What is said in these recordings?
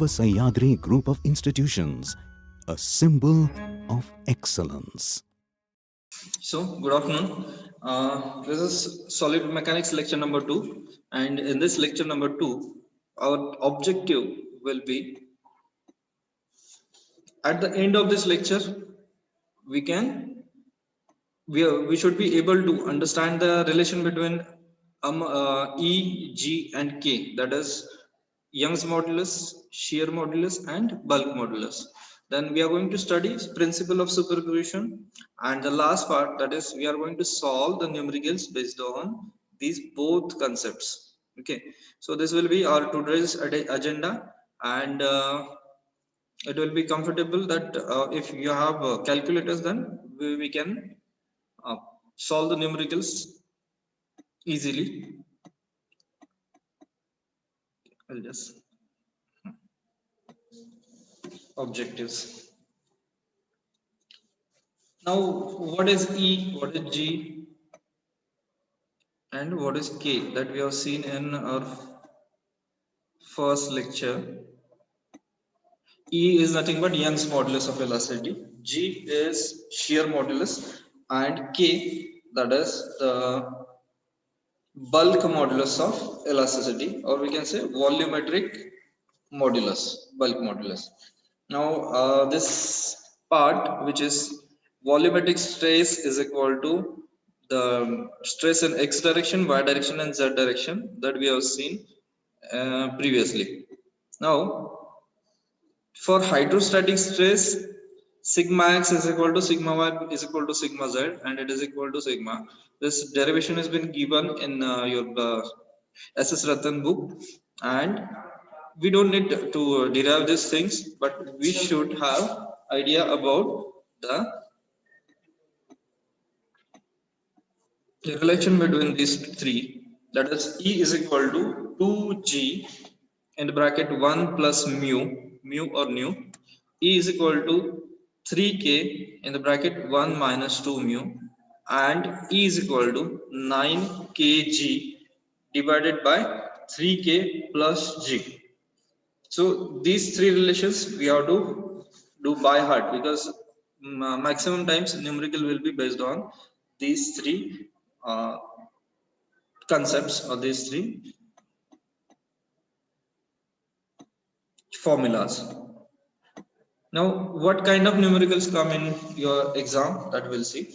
Sahyadri Group of Institutions, a symbol of excellence. So, good afternoon. This is Solid Mechanics lecture number 2, and in this lecture number 2, our objective will be at the end of this lecture, we can we should be able to understand the relation between E, G, and K, that is Young's modulus, shear modulus, and bulk modulus. Then we are going to study principle of superposition, and the last part, that is we are going to solve the numericals based on these both concepts. Okay, so this will be our today's agenda, and it will be comfortable that if you have calculators, then we can uh, solve the numericals easily. I'll just objectives. Now, what is E, what is G, and what is K that we have seen in our first lecture? E is nothing but Young's modulus of elasticity. G is shear modulus, and K, that is the bulk modulus of elasticity, or we can say volumetric modulus, bulk modulus. Now, this part, which is volumetric stress, is equal to the stress in x direction, y direction, and z direction that we have seen previously. Now, for hydrostatic stress, sigma x is equal to sigma y is equal to sigma z, and it is equal to sigma. This derivation has been given in your SS Ratan book, and we don't need to derive these things, but we should have idea about the relation between these three. That is, E is equal to 2G in the bracket 1 plus mu or nu. E is equal to 3K in the bracket 1 minus 2 mu, and E is equal to 9kg divided by 3K plus G. So these three relations we have to do by heart, because maximum times numerical will be based on these three uh, concepts, or these three formulas. Now, what kind of numericals come in your exam, that we'll see.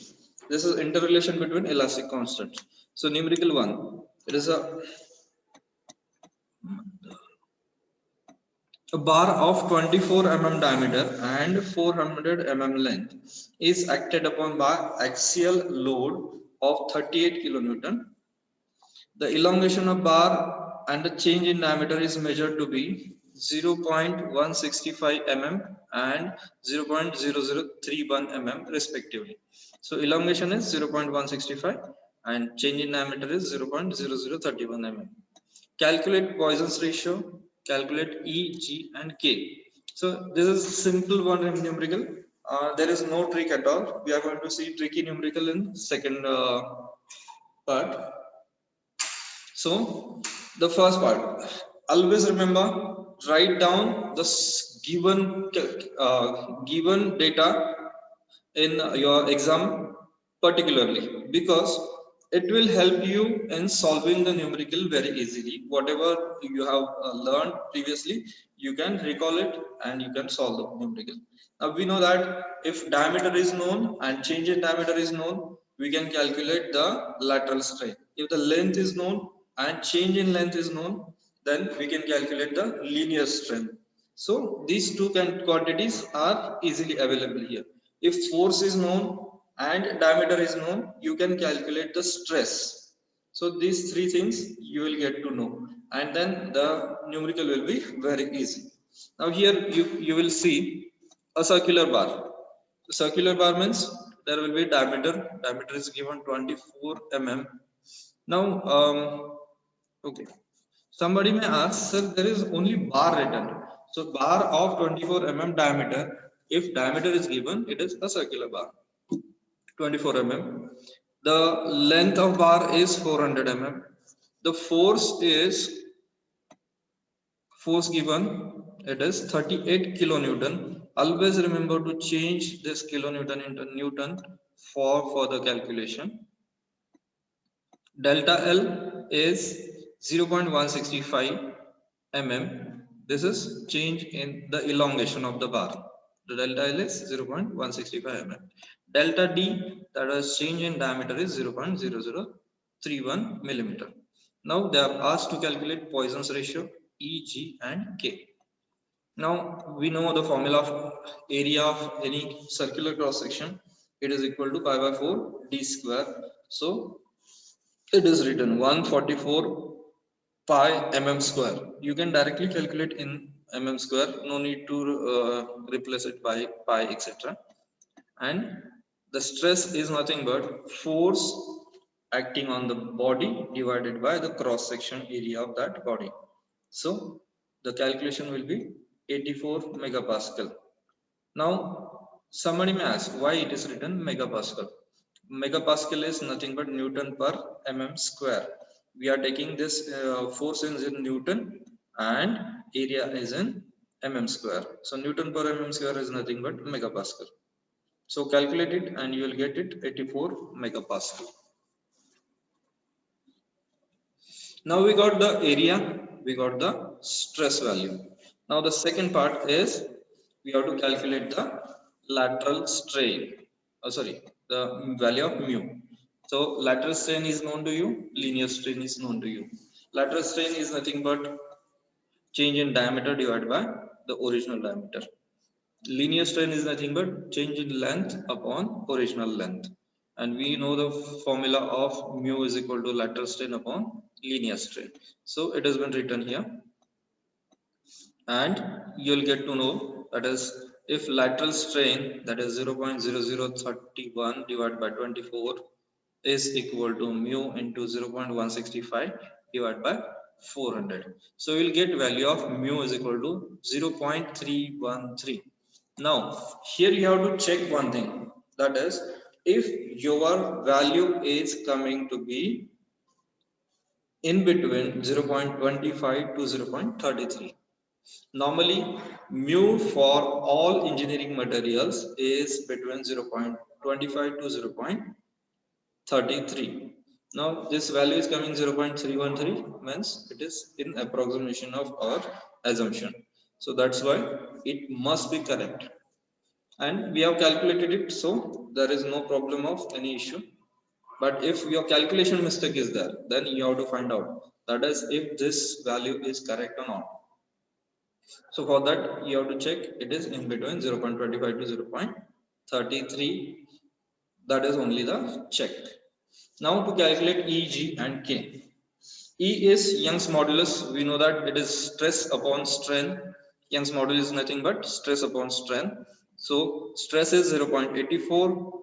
This is interrelation between elastic constants. So numerical 1, it is a bar of 24 mm diameter and 400 mm length is acted upon by axial load of 38 kilonewton. The elongation of bar and the change in diameter is measured to be 0.165 mm and 0.0031 mm respectively. So elongation is 0.165 and change in diameter is 0.0031 mm. Calculate Poisson's ratio, calculate E, G, and K. So this is simple one numerical. There is no trick at all. We are going to see tricky numerical in second part. So the first part, always remember, write down the given data in your exam particularly, because it will help you in solving the numerical very easily. Whatever you have learned previously, you can recall it and you can solve the numerical. Now we know that if diameter is known and change in diameter is known, we can calculate the lateral strain. If the length is known and change in length is known, then we can calculate the linear strain. So these two quantities are easily available here. If force is known and diameter is known, you can calculate the stress. So these three things you will get to know, and then the numerical will be very easy. Now here you will see a circular bar. The circular bar means there will be diameter. Diameter is given 24 mm. Now, okay. Somebody may ask, sir, there is only bar written. So bar of 24 mm diameter, if diameter is given, it is a circular bar, 24 mm. The length of bar is 400 mm. The force is force given it is 38 kilonewton. Always remember to change this kilonewton into Newton for further calculation. Delta L is 0.165 mm. This is change in the elongation of the bar. The delta L is 0.165 mm. Delta D, that is change in diameter, is 0.0031 millimeter. Now they are asked to calculate Poisson's ratio E, G and K. Now we know the formula of area of any circular cross section. It is equal to pi by 4 d square. So it is written 144 pi mm square. You can directly calculate in mm square. No need to replace it by pi, etc. And the stress is nothing but force acting on the body divided by the cross section area of that body. So the calculation will be 84 megapascal. Now somebody may ask why it is written megapascal. Megapascal is nothing but Newton per mm square. We are taking this force in Newton and area is in mm square. So Newton per mm square is nothing but megapascal. So calculate it and you will get it 84 megapascal. Now we got the area, we got the stress value. Now the second part is we have to calculate the lateral strain. The value of mu. So lateral strain is known to you, linear strain is known to you. Lateral strain is nothing but change in diameter divided by the original diameter. Linear strain is nothing but change in length upon original length. And we know the formula of mu is equal to lateral strain upon linear strain. So it has been written here. And you'll get to know that is if lateral strain, that is 0.0031 divided by 24 is equal to mu into 0.165 divided by 400. So we'll get value of mu is equal to 0.313. Now here you have to check one thing, that is if your value is coming to be in between 0.25 to 0.33. Normally, mu for all engineering materials is between 0.25 to 0.33. Now, this value is coming 0.313, means it is in approximation of our assumption. So that's why it must be correct. And we have calculated it, so there is no problem of any issue. But if your calculation mistake is there, then you have to find out, that is if this value is correct or not. So for that you have to check it is in between 0.25 to 0.33. That is only the check. Now to calculate E, G and K. E is Young's modulus. We know that it is stress upon strain. Young's modulus is nothing but stress upon strain. So stress is 84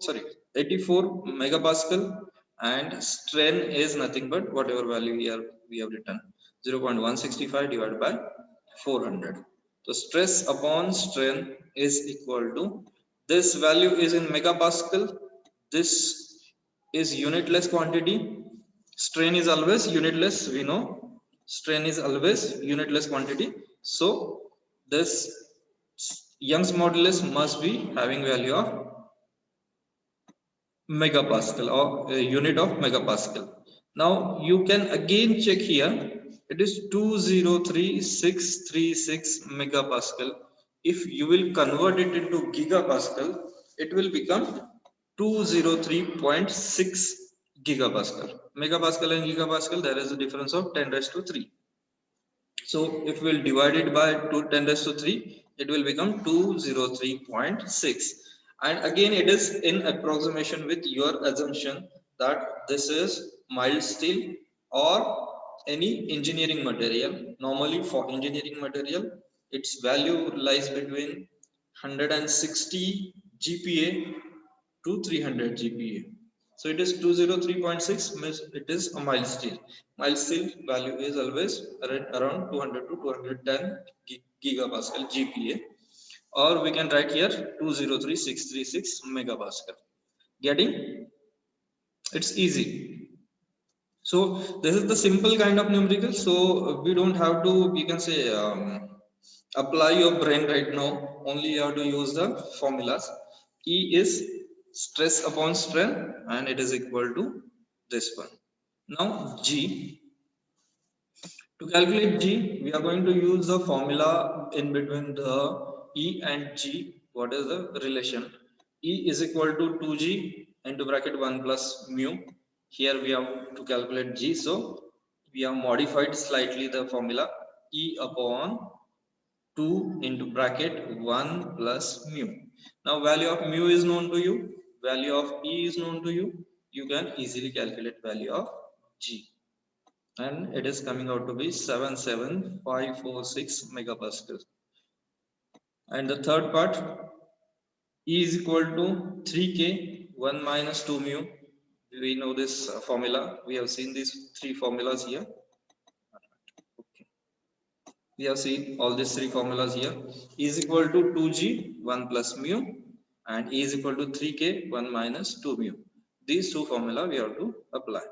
megapascal and strain is nothing but whatever value here we have written, 0.165 divided by 400. So stress upon strain is equal to, this value is in megapascal, this is unitless quantity, strain is always unitless, we know strain is always unitless quantity. So this Young's modulus must be having value of megapascal or a unit of megapascal. Now you can again check here, it is 203636 megapascal. If you will convert it into gigapascal, it will become 203.6 gigapascal. Megapascal and gigapascal, there is a difference of 10 raised to 3. So if we will divide it by 10 raised to 3, it will become 203.6. And again it is in approximation with your assumption that this is mild steel or any engineering material. Normally for engineering material, its value lies between 160 GPa to 300 GPa. So it is 203.6, means it is a mild steel. Mild steel value is always around 200 to 210 gigapascal GPa. Or we can write here 203636 megapascal. Getting? It's easy. So this is the simple kind of numerical. So we don't have to, we can say apply your brain right now. Only you have to use the formulas. E is stress upon strain, and it is equal to this one. Now G, to calculate G, we are going to use the formula in between the E and G. What is the relation? E is equal to 2G into bracket 1 plus mu. Here we have to calculate G, so we have modified slightly the formula. E upon 2 into bracket 1 plus mu. Now value of mu is known to you, value of E is known to you. You can easily calculate value of G, and it is coming out to be 77546 megapascal. And the third part, E is equal to 3k 1 minus 2 mu. We know this formula, we have seen these three formulas here. Okay. We have seen all these three formulas here. E is equal to 2g 1 plus mu, and E is equal to 3k 1 minus 2 mu. These two formula we have to apply.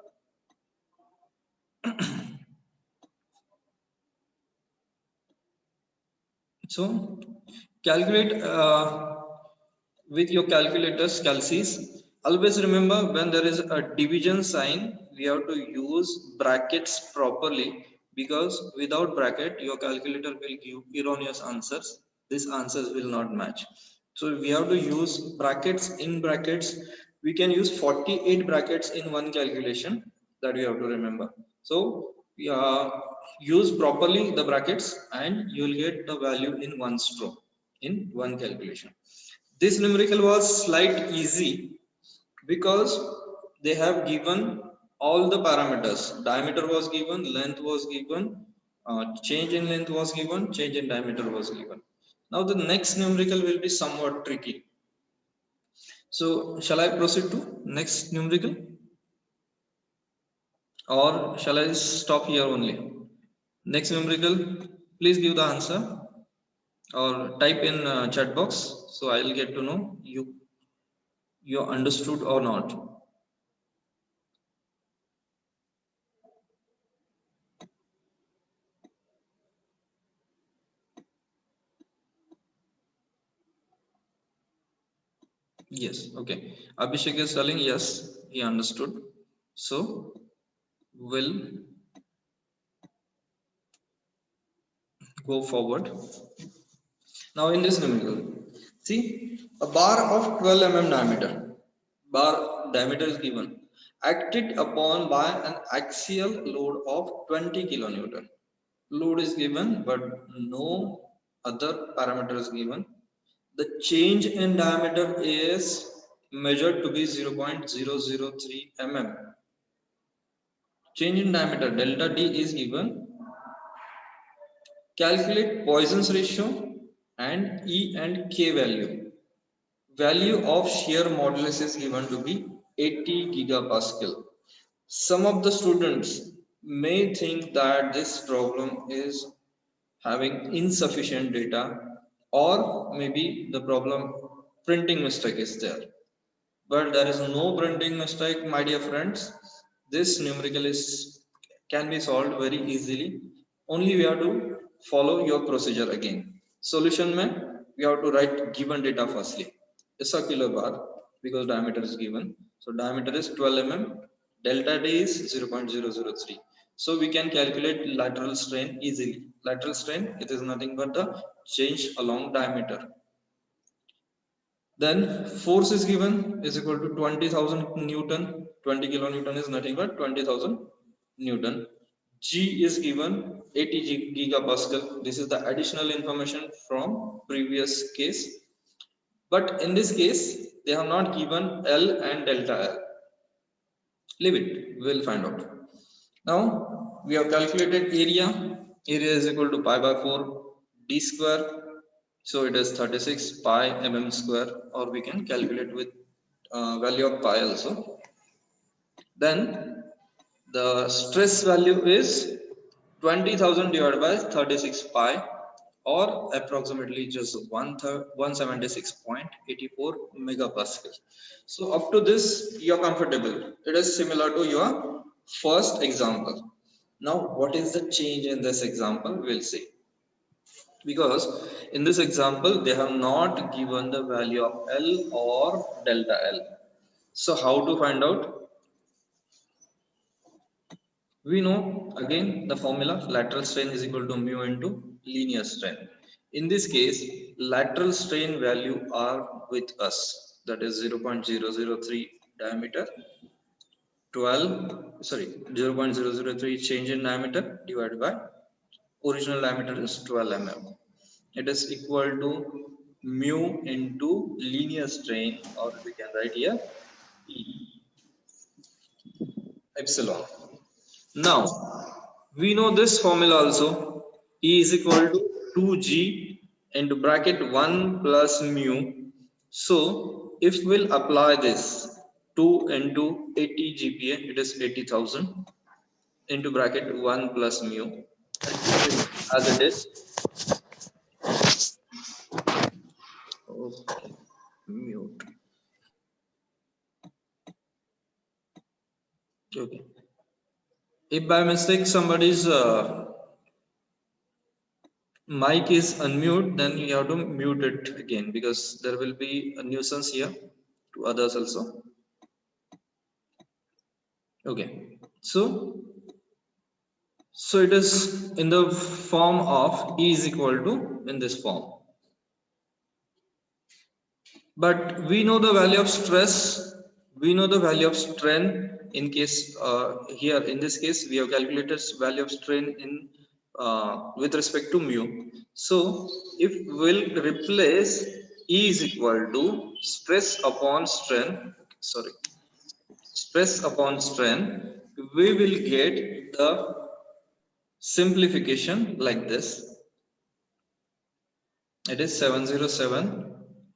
So calculate with your calculators, calcs. Always remember, when there is a division sign, we have to use brackets properly, because without bracket your calculator will give erroneous answers. These answers will not match. So we have to use brackets. In brackets we can use 48 brackets in one calculation, that we have to remember. So use properly the brackets, and you will get the value in one stroke, in one calculation. This numerical was slight easy, because they have given all the parameters. Diameter was given, length was given, change in length was given, change in diameter was given. Now the next numerical will be somewhat tricky. So shall I proceed to next numerical, or shall I stop here only? Next numerical, please give the answer or type in chat box, so I'll get to know you understood or not. Yes, okay. Abhishek is telling yes, he understood. So we'll go forward. Now in this numerical, see, a bar of 12 mm diameter, bar diameter is given, acted upon by an axial load of 20 kilonewton. Load is given, but no other parameter is given. The change in diameter is measured to be 0.003 mm. Change in diameter delta D is given. Calculate Poisson's ratio and E and K value. Value of shear modulus is given to be 80 gigapascal. Some of the students may think that this problem is having insufficient data, or maybe the problem printing mistake is there. But there is no printing mistake, my dear friends. This numerical can be solved very easily. Only we have to follow your procedure again. Solution mein we have to write given data firstly. It's a kilobar, because diameter is given. So diameter is 12 mm, delta D is 0.003. So we can calculate lateral strain easily. Lateral strain, it is nothing but the change along diameter. Then force is given is equal to 20,000 Newton. 20 kilonewton is nothing but 20,000 Newton. G is given 80 gigapascal. This is the additional information from previous case. But in this case, they have not given L and delta L. Leave it, we'll find out. Now we have calculated area. Area is equal to pi by 4 D square. So it is 36 pi mm square, or we can calculate with value of pi also. Then the stress value is 20,000 divided by 36 pi, or approximately just 176.84 megapascal. So up to this you're comfortable. It is similar to your first example. Now what is the change in this example, we'll see. because in this example they have not given the value of L or delta L. So how to find out? We know again the formula, lateral strain is equal to mu into linear strain. In this case, lateral strain value are with us, that is 0.003 diameter, 0.003 change in diameter divided by original diameter is 12 mm. It is equal to mu into linear strain, or we can write here E, epsilon. Now we know this formula also, E is equal to 2g into bracket 1 plus mu. So if we'll apply this 2 into 80 GPa, it is 80,000 into bracket 1 plus mu, and keep it as it is. Okay, mute. Okay. If by mistake somebody's mic is unmute, then you have to mute it again, because there will be a nuisance here to others also. Okay. So it is in the form of E is equal to in this form. But we know the value of stress, we know the value of strain. In case here in this case we have calculated value of strain in with respect to mu. So if we'll replace E is equal to stress upon strain, stress upon strain, we will get the simplification like this. It is 707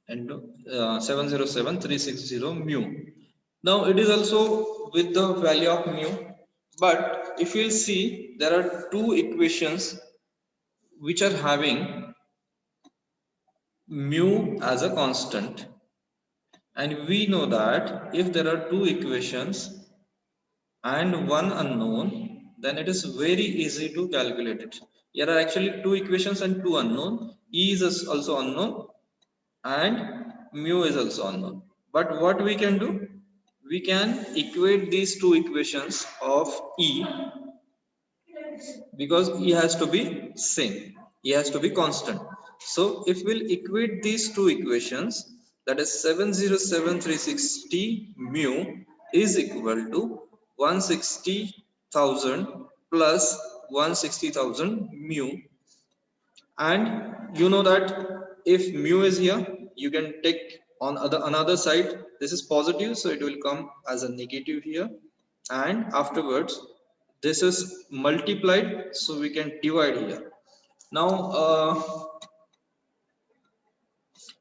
into 707,360 mu. Now it is also with the value of mu, but if you'll see, there are two equations which are having mu as a constant, and we know that if there are two equations and one unknown, then it is very easy to calculate it. Here are actually two equations and two unknown. E is also unknown and mu is also unknown. But what we can do? We can equate these two equations of E, because E has to be same, E has to be constant. So if we'll equate these two equations, that is 707,360 mu is equal to 160,000 plus 160,000 mu. And you know that if mu is here, you can take on another side, this is positive, so it will come as a negative here, and afterwards this is multiplied, so we can divide here. Now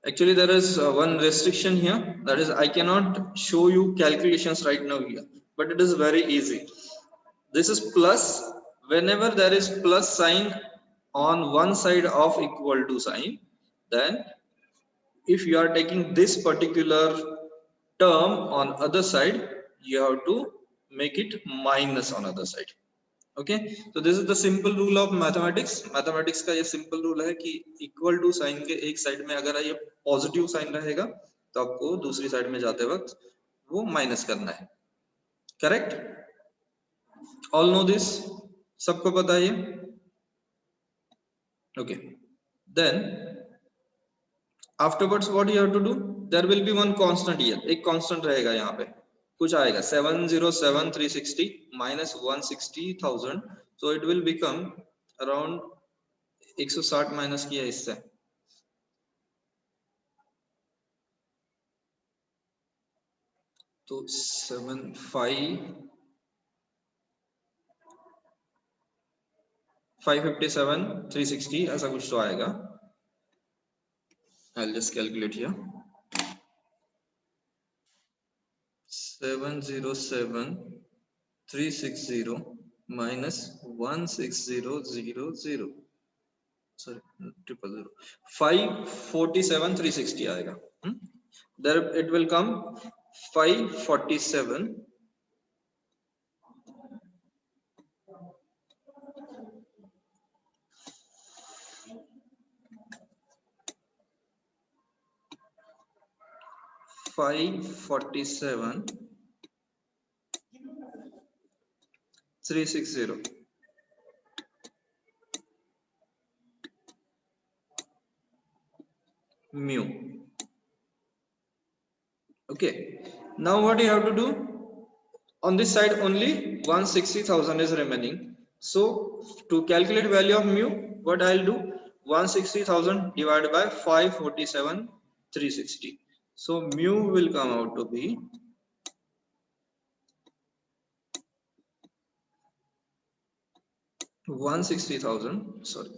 actually there is one restriction here, that is I cannot show you calculations right now here, but it is very easy. This is plus. Whenever there is plus sign on one side of equal to sign, then if you are taking this particular term on other side, you have to make it minus on other side. Okay, so this is the simple rule of mathematics. Mathematics का ये simple rule है कि equal to sign के एक side में अगर ये positive sign रहेगा, तो आपको दूसरी side में जाते वक्त वो minus करना है. Correct? All know this? सबको पता है ये? Okay. Then afterwards what you have to do? There will be one constant here. एक constant रहेगा यहाँ पे. कुछ आएगा 707,360 minus 160,000. So it will become around 160 minus किया इससे, तो 557,360 ऐसा कुछ तो आएगा. I'll just calculate here. 707,360 minus 16000, sorry 000, 547,360 आएगा. There it will come 547 547,360 547 360 mu. Okay, now what you have to do, on this side only 160,000 is remaining. So to calculate value of mu, what I'll do, 160,000 divided by 547 360. So mu will come out to be 160,000, sorry,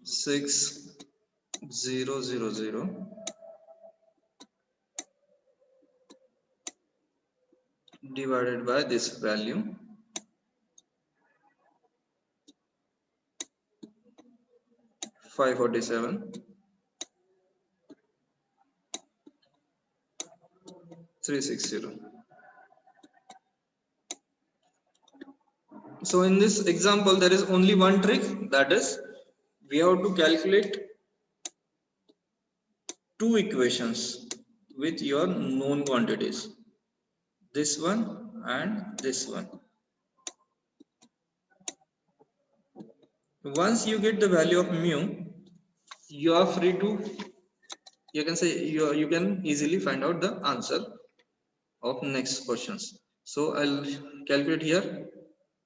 16000 divided by this value 547 360. So in this example there is only one trick, that is we have to calculate two equations with your known quantities, this one and this one. Once you get the value of mu, you are free to, you can say, you can easily find out the answer of next questions. So I'll calculate here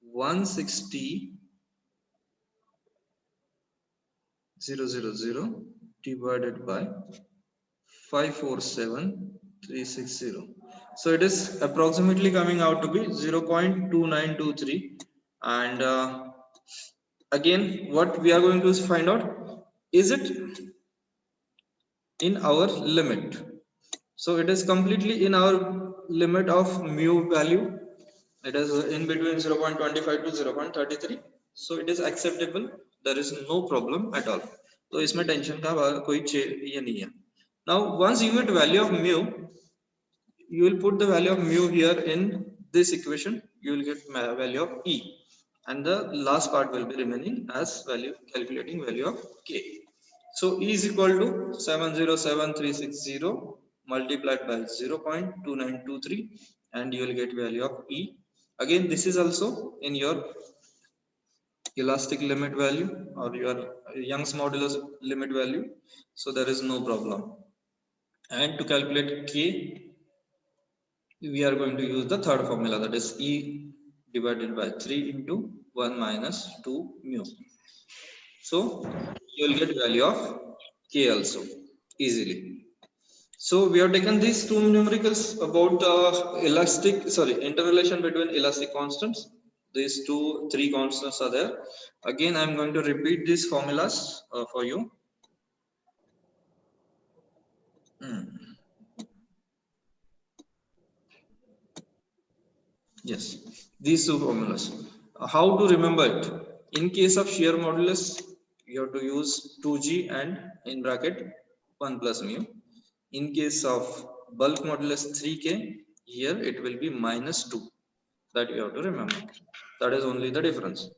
160,000 divided by 547,360. So it is approximately coming out to be 0.2923. And again, what we are going to find out, is it in our limit? So it is completely in our limit of mu value. It is in between 0.25 to 0.33. So it is acceptable, there is no problem at all. So इसमें tension का कोई ये नहीं है. Now once you get value of mu, you will put the value of mu here in this equation, you will get value of E, and the last part will be remaining as value, calculating value of K. So E is equal to 707,360 multiplied by 0.2923, and you will get value of E. Again, this is also in your elastic limit value or your Young's modulus limit value, so there is no problem. And to calculate K, we are going to use the third formula, that is E divided by 3 into 1 minus 2 mu. So you will get value of K also easily. So we have taken these two numericals about interrelation between elastic constants. These three constants are there. Again, I am going to repeat these formulas for you. Yes, these two formulas. How to remember it? In case of shear modulus, you have to use 2G and in bracket 1 plus mu. In case of bulk modulus 3K, here it will be minus 2. That you have to remember. That is only the difference.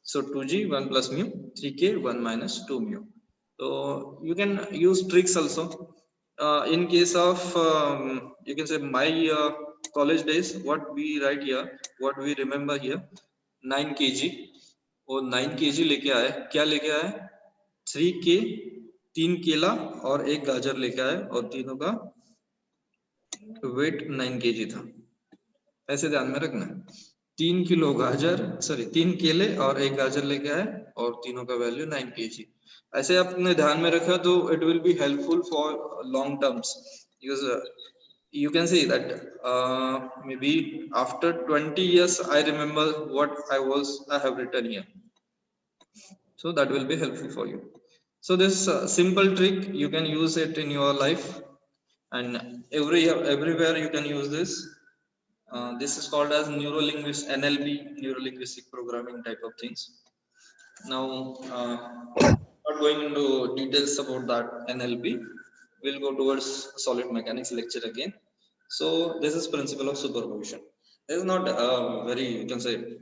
So 2G 1 plus mu, 3K 1 minus 2 mu. So you can use tricks also. In case of you can say my college days, what we write here, what we remember here, 9 kg. और 9 kg लेके आए, क्या लेके आए, 3K 3 केला और एक गाजर लेके आए, और तीनों का वेट 9 kg था. ऐसे ध्यान में रखना, 3 किलो गाजर, सॉरी 3 केले और एक गाजर लेके आए, और तीनों का वैल्यू 9 kg. ऐसे आपने ध्यान में रखा तो it will be helpful for long terms, because you can see that maybe after 20 years I remember what I have written here. So that will be helpful for you. So this simple trick, you can use it in your life, and everywhere you can use this. This is called as neurolinguistic NLP, neurolinguistic programming type of things. Now, not going into details about that NLP. We'll go towards solid mechanics lecture again. So this is principle of superposition. This is not very, you can say,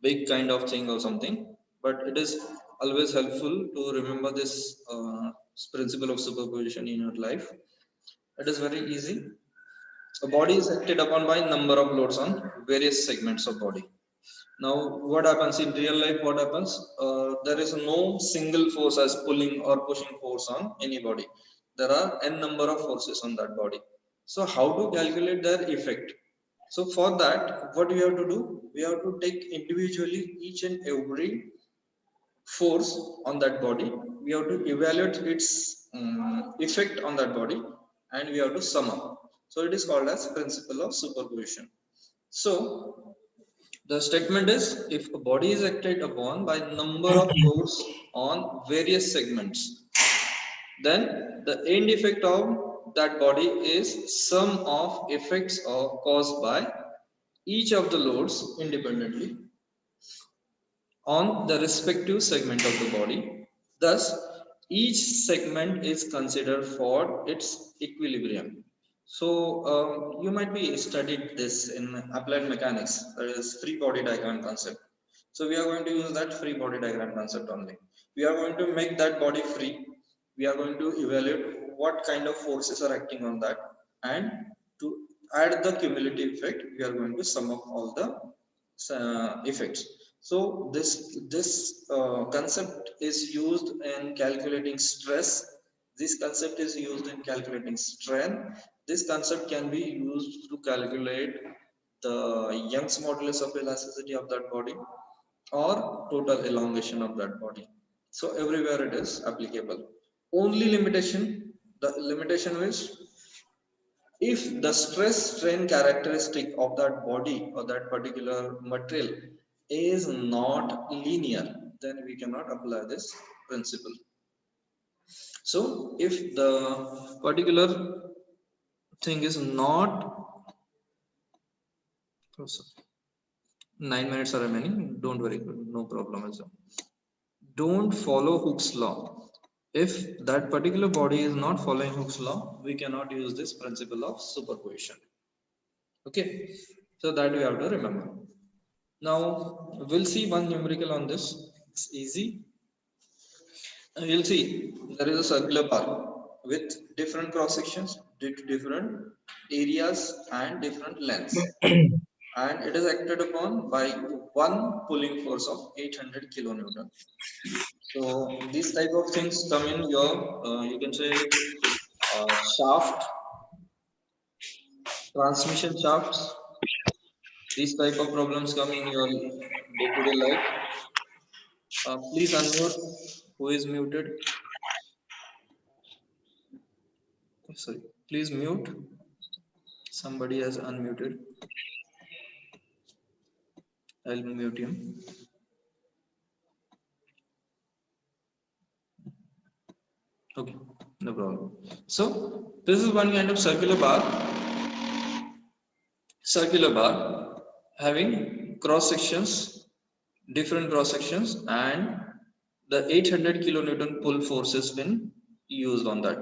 big kind of thing or something, but it is always helpful to remember this principle of superposition in your life. It is very easy. A body is acted upon by number of loads on various segments of body. Now what happens in real life? What happens? There is no single force as pulling or pushing force on any body. There are n number of forces on that body. So how to calculate their effect? So for that, what we have to do, we have to take individually each and every force on that body. We have to evaluate its effect on that body, and we have to sum up. So it is called as principle of superposition. So the statement is, if a body is acted upon by number of loads on various segments, then the end effect of that body is sum of effects caused by each of the loads independently on the respective segment of the body. Thus, each segment is considered for its equilibrium. So you might be studied this in applied mechanics. There is free body diagram concept. So we are going to use that free body diagram concept only. We are going to make that body free. We are going to evaluate what kind of forces are acting on that, and to add the cumulative effect, we are going to sum up all the effects. So this concept is used in calculating stress. This concept is used in calculating strain. This concept can be used to calculate the Young's modulus of elasticity of that body or total elongation of that body. So everywhere it is applicable. Only limitation, the limitation is, if the stress strain characteristic of that body or that particular material is not linear, then we cannot apply this principle. So if the particular thing is not, oh, sorry, 9 minutes are remaining, don't worry, no problem as well. Don't follow Hooke's law. If that particular body is not following Hooke's law, we cannot use this principle of superposition. Okay, so that we have to remember. Now we'll see one numerical on this. It's easy. You'll see there is a circular bar with different cross sections, different areas, and different lengths, and it is acted upon by one pulling force of 800 kilonewton. So these type of things come in your you can say shaft, transmission shafts. These type of problems come in your day-to-day life. Please unmute. Who is muted? Sorry. Please mute. Somebody has unmuted. I'll mute him. Okay, no problem. So this is one kind of circular bar having cross sections, different cross sections, and the 800 kilonewton pull force has been used on that.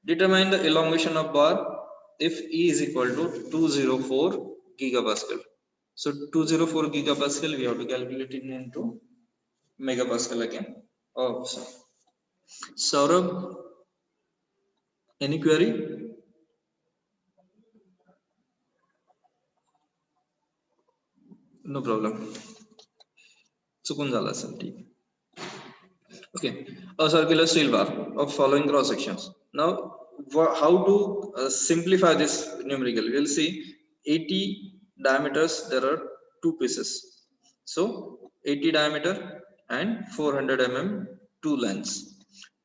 Determine the elongation of bar if E is equal to 204 gigapascal. So 204 gigapascal, we have to calculate it into megapascal again. Oh, sorry. Saurabh, any query? No problem. चुकून झाला असेल ठीक. Okay, a circular steel bar of following cross sections. Now, how to simplify this numerical? We'll see 80 diameters. There are two pieces. So 80 diameter and 400 mm, two lengths.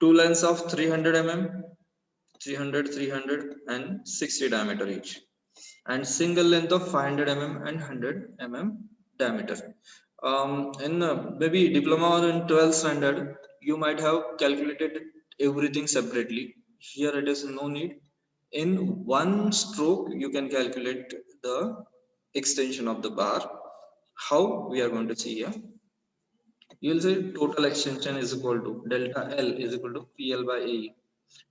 Two lengths of 300 mm, 300, 300 and 60 diameter each. And single length of 500 mm and 100 mm diameter. In maybe diploma or in 12th standard, you might have calculated everything separately. Here it is no need. In one stroke, you can calculate the extension of the bar. How we are going to see here? You will say total extension is equal to delta L is equal to PL by AE.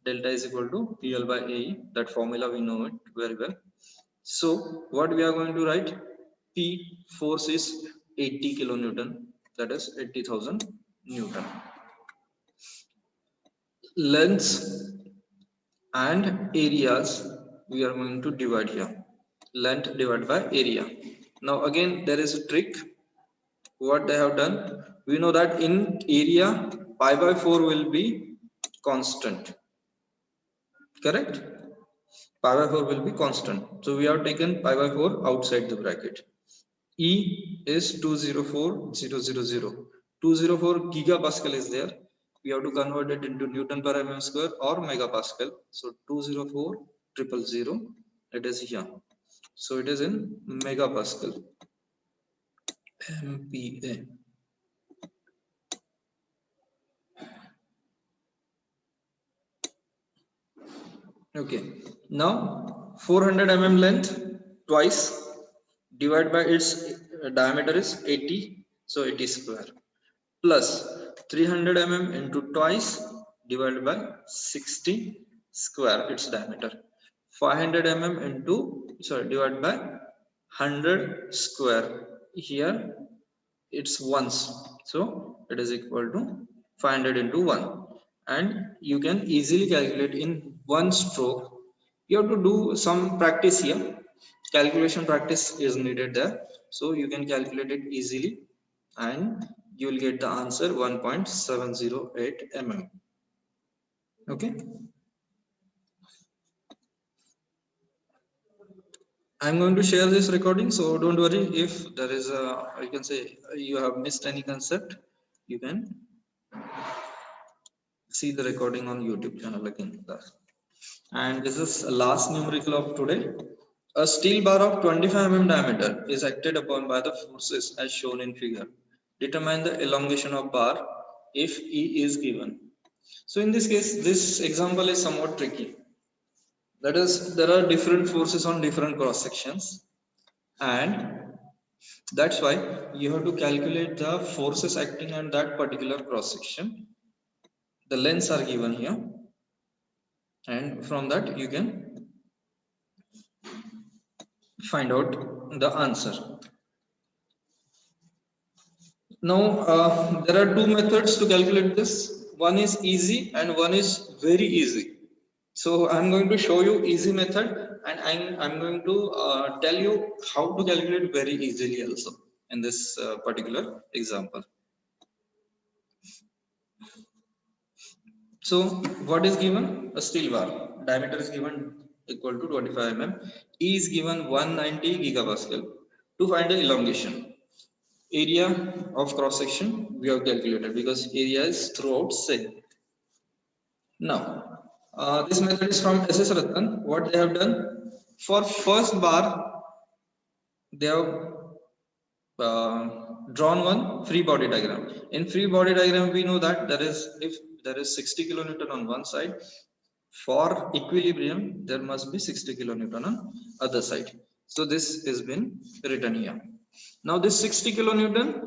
Delta is equal to PL by AE. That formula we know it very well. So what we are going to write? P force is 80 kilonewton, that is 80,000 Newton. Lengths and areas we are going to divide here. Length divided by area. Now again there is a trick. What they have done, we know that in area pi by 4 will be constant, correct? Pi by 4 will be constant, so we have taken pi by 4 outside the bracket. E is 204000. 204 gigapascal is there. We have to convert it into Newton per mm square or megapascal. So 204,000, it is here. So it is in megapascal. MPa. Okay. Now 400 mm length twice, divided by its diameter is 80, so 80 square, plus 300 mm into twice divided by 60 square, its diameter. 500 mm into divided by 100 square, here it's once, so it is equal to 500 into 1. And you can easily calculate in one stroke. You have to do some practice here, calculation practice is needed there, so you can calculate it easily and you will get the answer 1.708 mm. Okay, I'm going to share this recording, so don't worry if there is a, you can say you have missed any concept, you can see the recording on YouTube channel again. And this is last numerical of today. A steel bar of 25 mm diameter is acted upon by the forces as shown in figure. Determine the elongation of bar if E is given. So in this case, this example is somewhat tricky. That is, there are different forces on different cross sections, and that's why you have to calculate the forces acting on that particular cross section. The lengths are given here, and from that you can find out the answer. Now there are two methods to calculate this. One is easy and one is very easy. So I'm going to show you easy method, and I'm going to tell you how to calculate very easily also in this particular example. So what is given? A steel bar diameter is given equal to 25 mm. E is given 190 gigapascal. To find the elongation, area of cross section we have calculated because area is throughout same. Now this method is from SS Ratan. What they have done, for first bar they have drawn one free body diagram. In free body diagram we know that there is, if there is 60 kilonewton on one side, for equilibrium there must be 60 kilonewton on other side. So this has been written here. Now this 60 kilonewton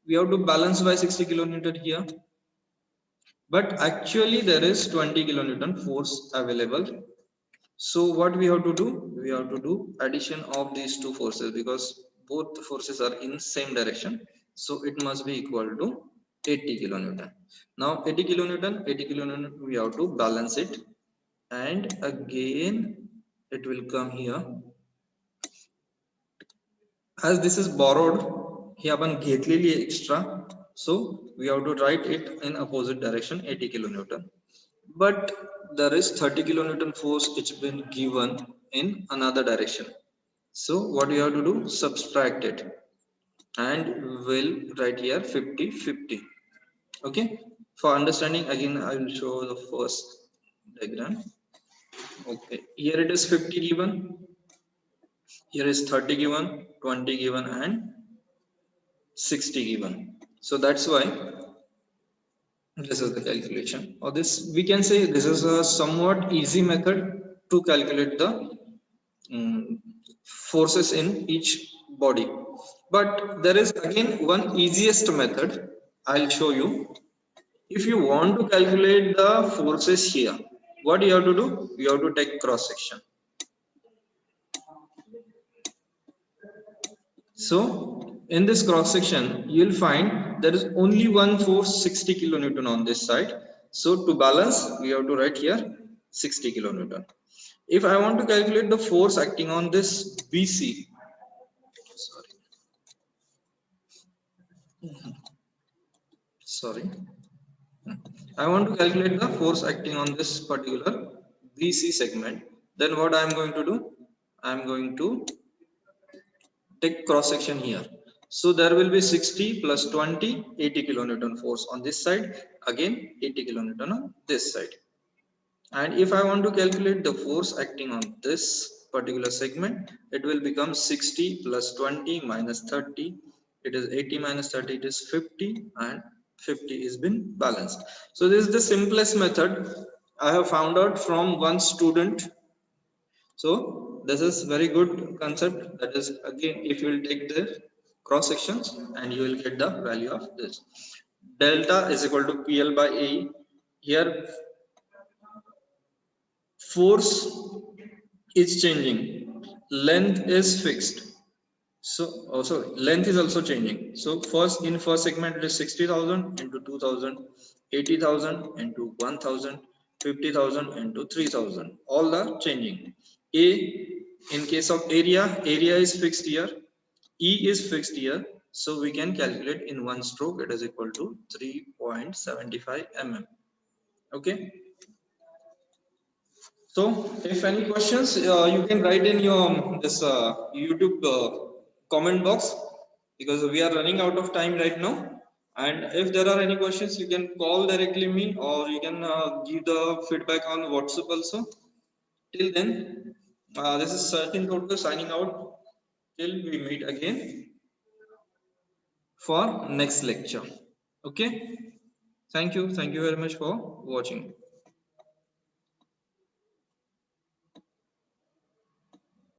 we have to balance by 60 kilonewton here, but actually there is 20 kilonewton force available. So what we have to do, we have to do addition of these two forces because both forces are in same direction, so it must be equal to 80 kilonewton. Now 80 kilonewton we have to balance it, and again it will come here. As this is borrowed, हे आपण घेतलेली extra, so we have to write it in opposite direction, 80 kilonewton. But there is 30 kilonewton force which has been given in another direction. So what you have to do, subtract it, and we'll write here 50-50. Okay, for understanding again I will show the first diagram. Okay, here it is 50 given, here is 30 given, 20 given, and 60 given. So that's why this is the calculation, or this we can say this is a somewhat easy method to calculate the forces in each body. But there is again one easiest method I'll show you. If you want to calculate the forces here, what you have to do, you have to take cross section. So in this cross section, you'll find there is only one force 60 kilonewton on this side. So to balance, we have to write here 60 kilonewton. If I want to calculate the force acting on this BC, sorry, I want to calculate the force acting on this particular BC segment, then what I am going to do? I am going to take cross section here. So there will be 60 plus 20, 80 kilonewton force on this side, again 80 kilonewton on this side. And if I want to calculate the force acting on this particular segment, it will become 60 plus 20 minus 30. It is 80 minus 30, it is 50, and 50 is been balanced. So this is the simplest method I have found out from one student. So this is very good concept. That is, again, if you will take the cross sections and you will get the value of this. Delta is equal to PL by A. Here force is changing, length is fixed. So sorry, length is also changing. So first segment it is 60,000 into 2,000, 80,000 into 1,000, 50,000 into 3,000. All are changing. A, in case of area is fixed here. E is fixed here. So we can calculate in one stroke. It is equal to 3.75 mm. Okay. So, if any questions, you can write in your this YouTube comment box, because we are running out of time right now. And if there are any questions, you can call directly me, or you can give the feedback on WhatsApp also. Till then, this is Sachin Thodkar signing out. Till we meet again for next lecture. Okay. Thank you. Thank you very much for watching.